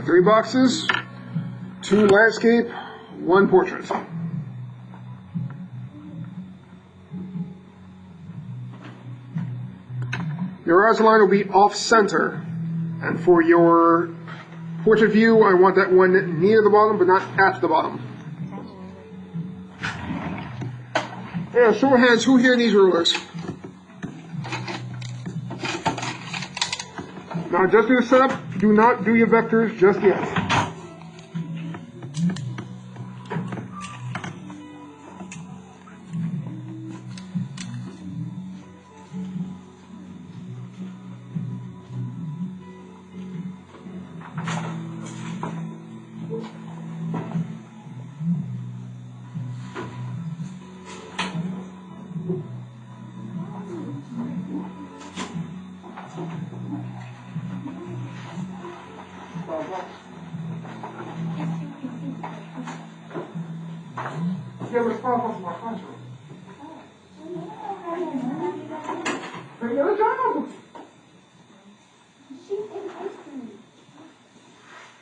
3 boxes, 2 landscape, 1 portrait. Your horizon line will be off-center, and for your portrait view, I want that one near the bottom, but not at the bottom. Yeah, show of hands, who here needs rulers? Now just do the setup, do not do your vectors just yet.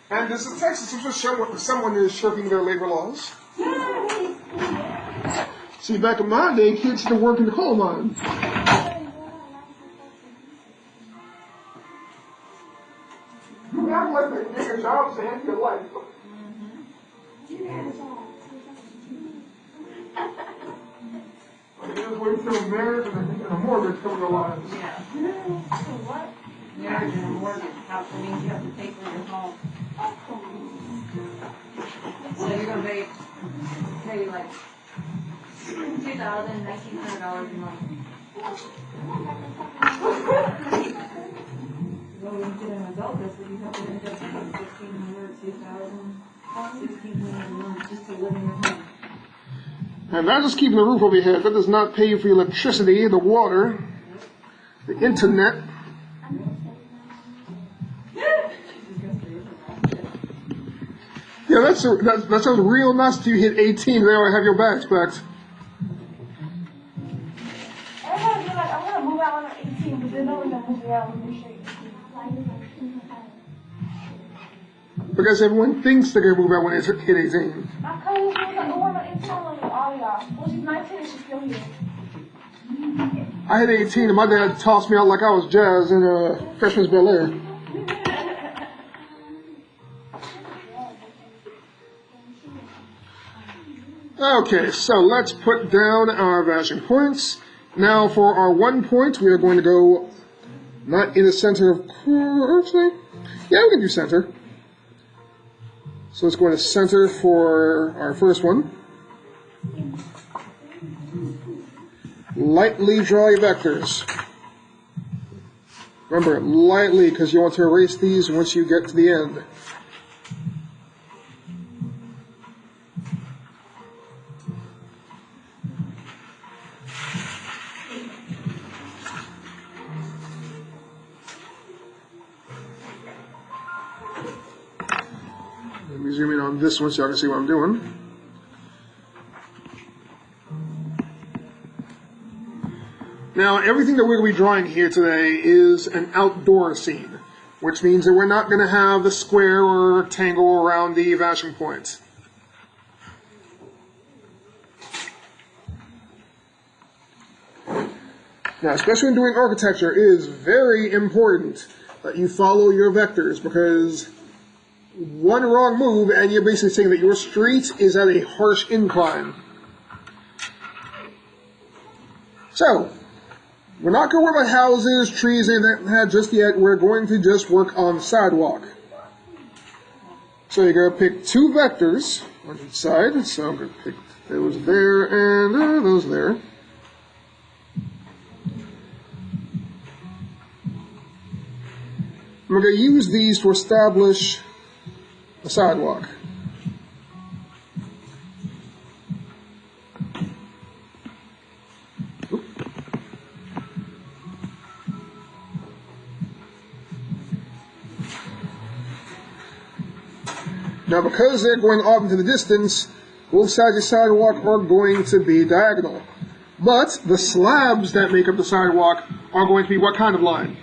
And this is Texas, someone is shirking their labor laws. See, back in my day, kids used to work in the coal mine. You have like the bigger jobs and your life. I just wait till marriage and a mortgage coming alive. Yeah. What? Marriage and a mortgage. How means you have to pay for your home. So you're gonna pay like $2,000, $1,900 a month. Well, when you get an adult, that's what you have to end up paying $1,500, $2,000, $1,600 a month just to live in your home. And that's just keeping the roof over your head. That does not pay you for your electricity, the water, the internet. Yeah, that sounds real nice until you hit 18 and they already have your bags packed. Everybody be like, I want to move out when I'm 18, but then no one's going to move me out when you're straight 18. Because everyone thinks they're going to move out when they hit 18. My cousin was like, oh, I'm 18, I'm like, all y'all. Well, she's 19 and she's still here. I hit 18 and my dad tossed me out like I was jazz in Freshman's Bel Air. Okay, so let's put down our vanishing points. Now for our 1 point, we are going to go not in the center of course. Yeah, we can do center. So let's go into center for our first one. Lightly draw your vectors. Remember, lightly, because you want to erase these once you get to the end. Let me zoom in on this one so y'all can see what I'm doing. Now, everything that we're going to be drawing here today is an outdoor scene, which means that we're not going to have the square or rectangle around the vanishing point. Now, especially when doing architecture, it is very important that you follow your vectors, because one wrong move and you're basically saying that your street is at a harsh incline. So, we're not going to work on houses, trees, and that just yet. We're going to just work on the sidewalk. So you're going to pick 2 vectors on each side. So I'm going to pick those there and those there. We're going to use these to establish a sidewalk. Now, because they're going off into the distance, both sides of the sidewalk are going to be diagonal. But the slabs that make up the sidewalk are going to be what kind of line?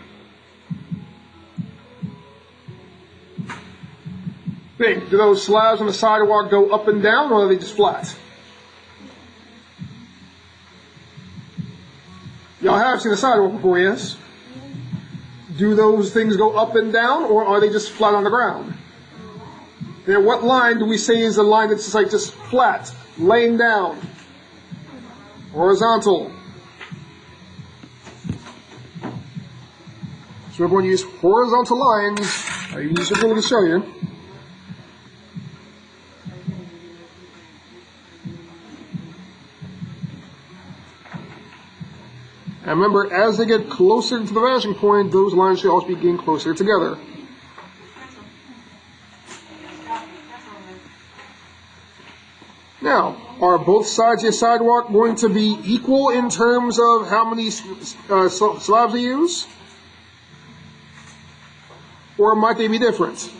think? Do those slabs on the sidewalk go up and down, or are they just flat? Y'all have seen a sidewalk before, yes? Do those things go up and down, or are they just flat on the ground? Then what line do we say is the line that's just like just flat, laying down? Horizontal. So we're going to use horizontal lines. I use a ruler to show you. And remember, as they get closer to the vanishing point, those lines should also be getting closer together. Now, are both sides of your sidewalk going to be equal in terms of how many slabs they use? Or might they be different?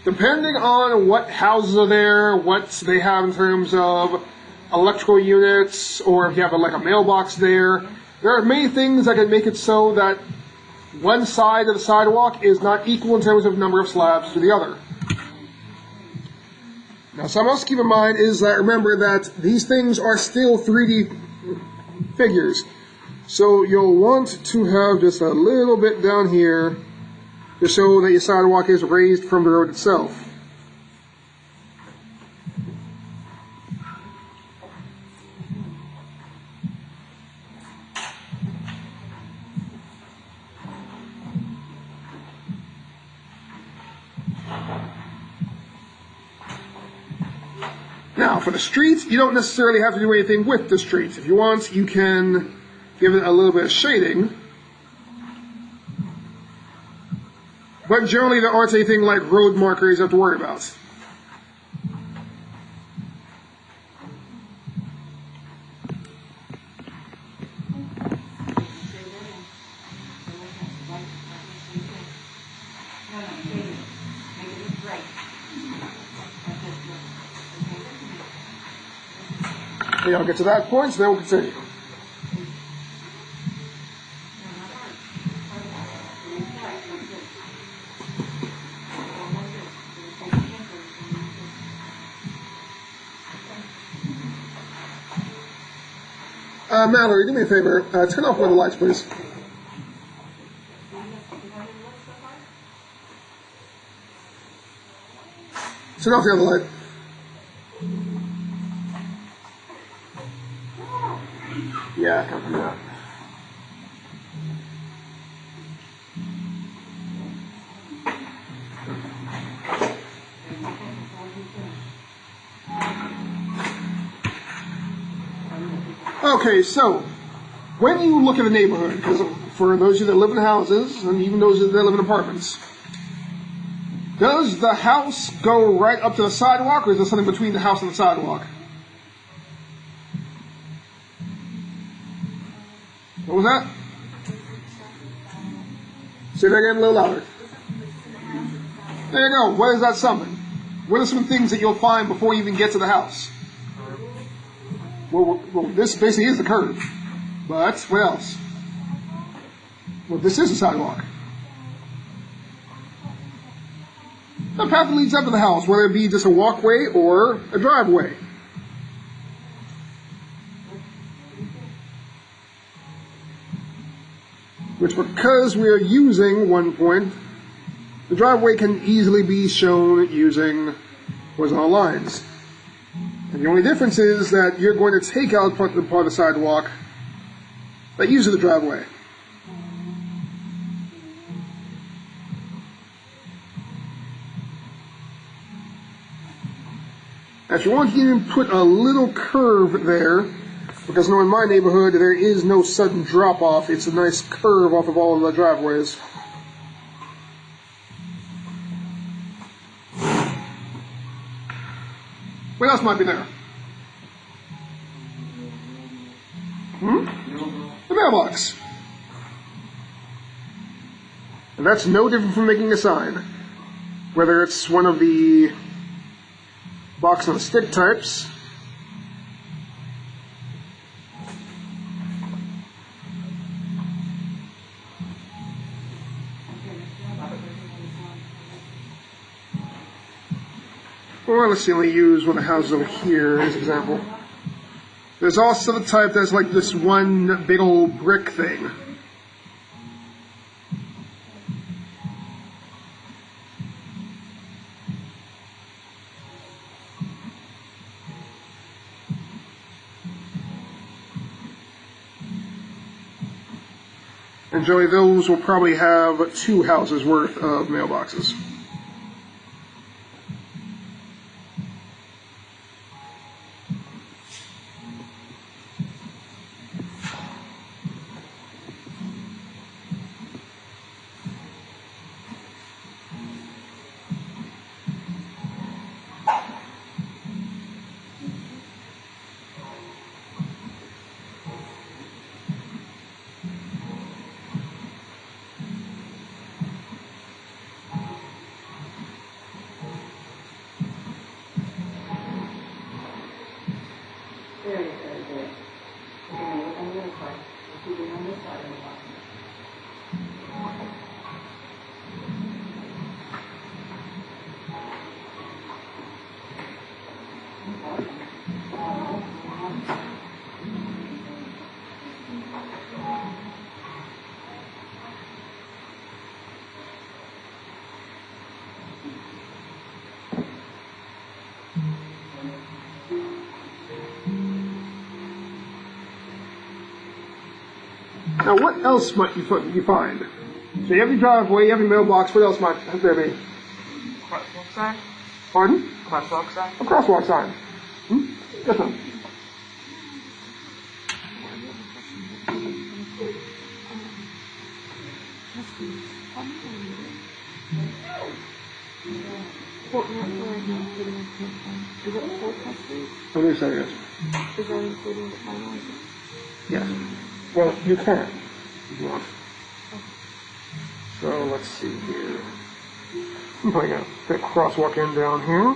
Depending on what houses are there, what they have in terms of electrical units, or if you have like a mailbox there, there are many things that can make it so that one side of the sidewalk is not equal in terms of number of slabs to the other. Now, something else to keep in mind is that remember that these things are still 3D figures. So you'll want to have just a little bit down here to show that your sidewalk is raised from the road itself. Now, for the streets, you don't necessarily have to do anything with the streets. If you want, you can give it a little bit of shading. But generally, there aren't anything like road markers you have to worry about. Okay, I'll get to that point, so then we'll continue. Mallory, do me a favor. Turn off one of the lights, please. Turn off the other light. Yeah, come from that. Okay, so when you look at a neighborhood, because for those of you that live in houses and even those that live in apartments, does the house go right up to the sidewalk, or is there something between the house and the sidewalk? What was that? Say that again a little louder. There you go. What is that something? What are some things that you'll find before you even get to the house? Well, this basically is the curb. But what else? Well, this is a sidewalk. A path that leads up to the house, whether it be just a walkway or a driveway. Which, because we are using 1 point, the driveway can easily be shown using horizontal lines. And the only difference is that you're going to take out part of the sidewalk that uses the driveway. Now, if you want to even put a little curve there, because in my neighborhood there is no sudden drop off, it's a nice curve off of all of the driveways. What else might be there? The mailbox. And that's no different from making a sign. Whether it's one of the box on a stick types, Or let's see, let me use one of the houses over here as an example. There's also the type that's like this one big old brick thing. And Joey, those will probably have 2 houses worth of mailboxes. Very, very good. Okay, look on the other side. Keep it on this side of the box. Now, what else might you find? So you have your driveway, you have your mailbox. What else might there be? Crosswalk sign? Pardon? Crosswalk sign? A crosswalk sign. Yes, ma'am. What we're right now putting in print form. Is it 4 customers? I believe so, yes. Is that including the finalizer? Yes. Well, you can, if you want. So let's see here. I'm putting a big crosswalk in down here.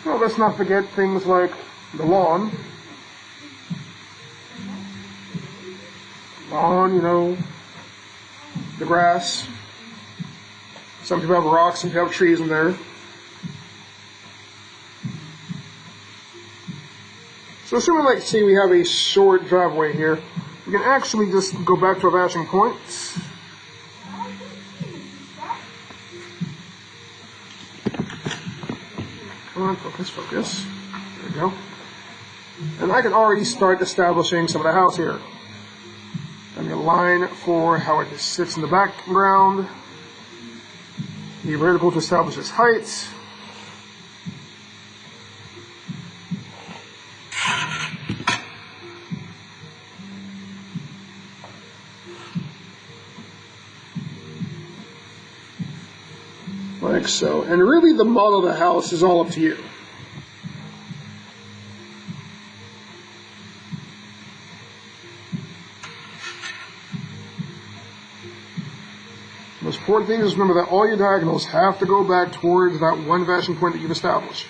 Well, let's not forget things like the lawn. Lawn, you know, the grass. Some people have rocks, some people have trees in there. So assuming, like, say we have a short driveway here, we can actually just go back to our vanishing points. Come on, focus, focus. There we go. And I can already start establishing some of the house here. Got me a line for how it sits in the background. The vertical to establish its height. Like so. And really the model of the house is all up to you. The most important thing is remember that all your diagonals have to go back towards that one vanishing point that you've established.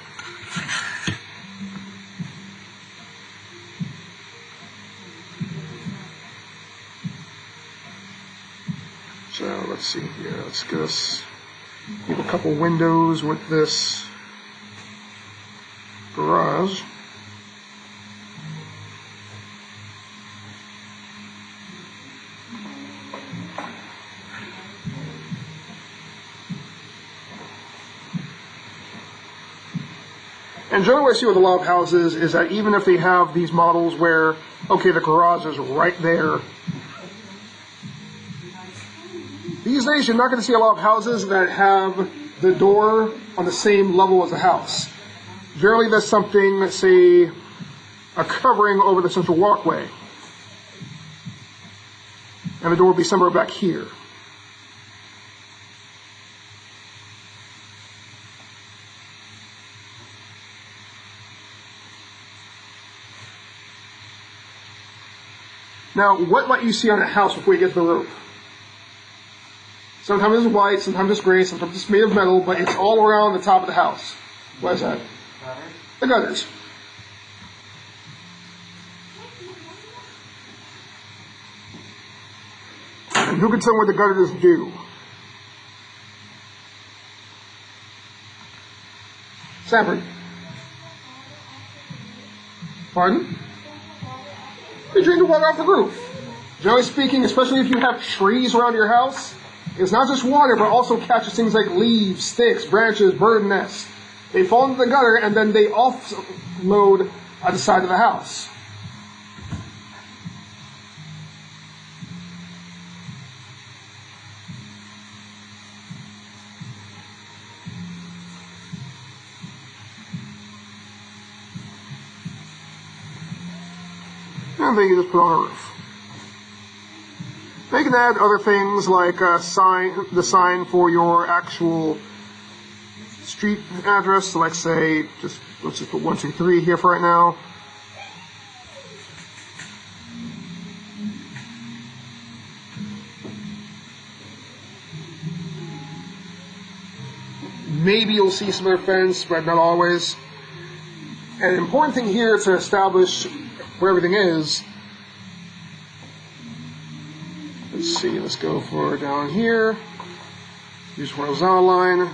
So let's see here. Let's just give a couple windows with this garage. And generally what I see with a lot of houses is that even if they have these models where, okay, the garage is right there, these days you're not going to see a lot of houses that have the door on the same level as the house. Generally there's something, say, a covering over the central walkway. And the door will be somewhere back here. Now, what might you see on a house before you get to the roof? Sometimes it's white, sometimes it's gray, sometimes it's made of metal, but it's all around the top of the house. What is that? Gutters? The gutters. Who can tell me what the gutters do? Sanford. Pardon? They drain the water off the roof. Generally speaking, especially if you have trees around your house, it's not just water, but also catches things like leaves, sticks, branches, bird nests. They fall into the gutter and then they offload at the side of the house. And then you just put on a roof. They can add other things like the sign for your actual street address. So like say, let's just put 123 here for right now. Maybe you'll see some other fence, but not always. And the important thing here to establish where everything is. Let's see, let's go for down here. Use horizontal line.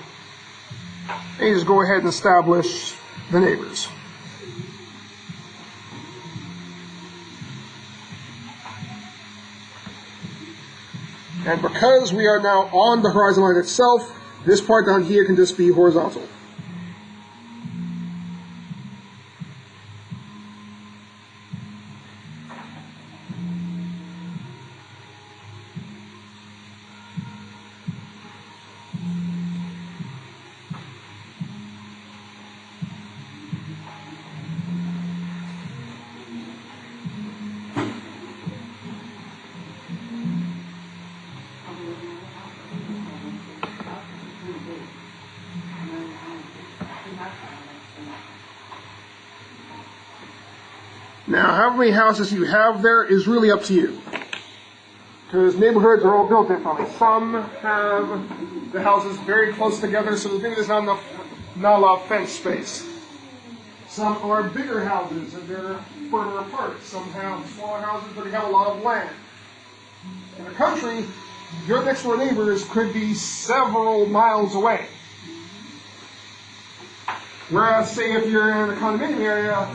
And you just go ahead and establish the neighbors. And because we are now on the horizon line itself, this part down here can just be horizontal. Now, how many houses you have there is really up to you. Because neighborhoods are all built differently. Some have the houses very close together, so there's not a lot of fence space. Some are bigger houses and they're further apart. Some have smaller houses, but they have a lot of land. In the country, your next door neighbors could be several miles away. Whereas, say, if you're in a condominium area,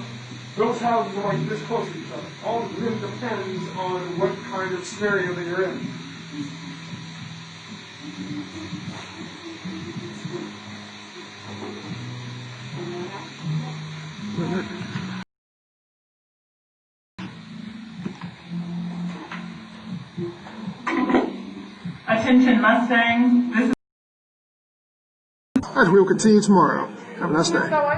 those houses are like this close to each other. All really depends on what kind of scenario that you're in. Attention Mustangs, this is And we will continue tomorrow. Have a nice day.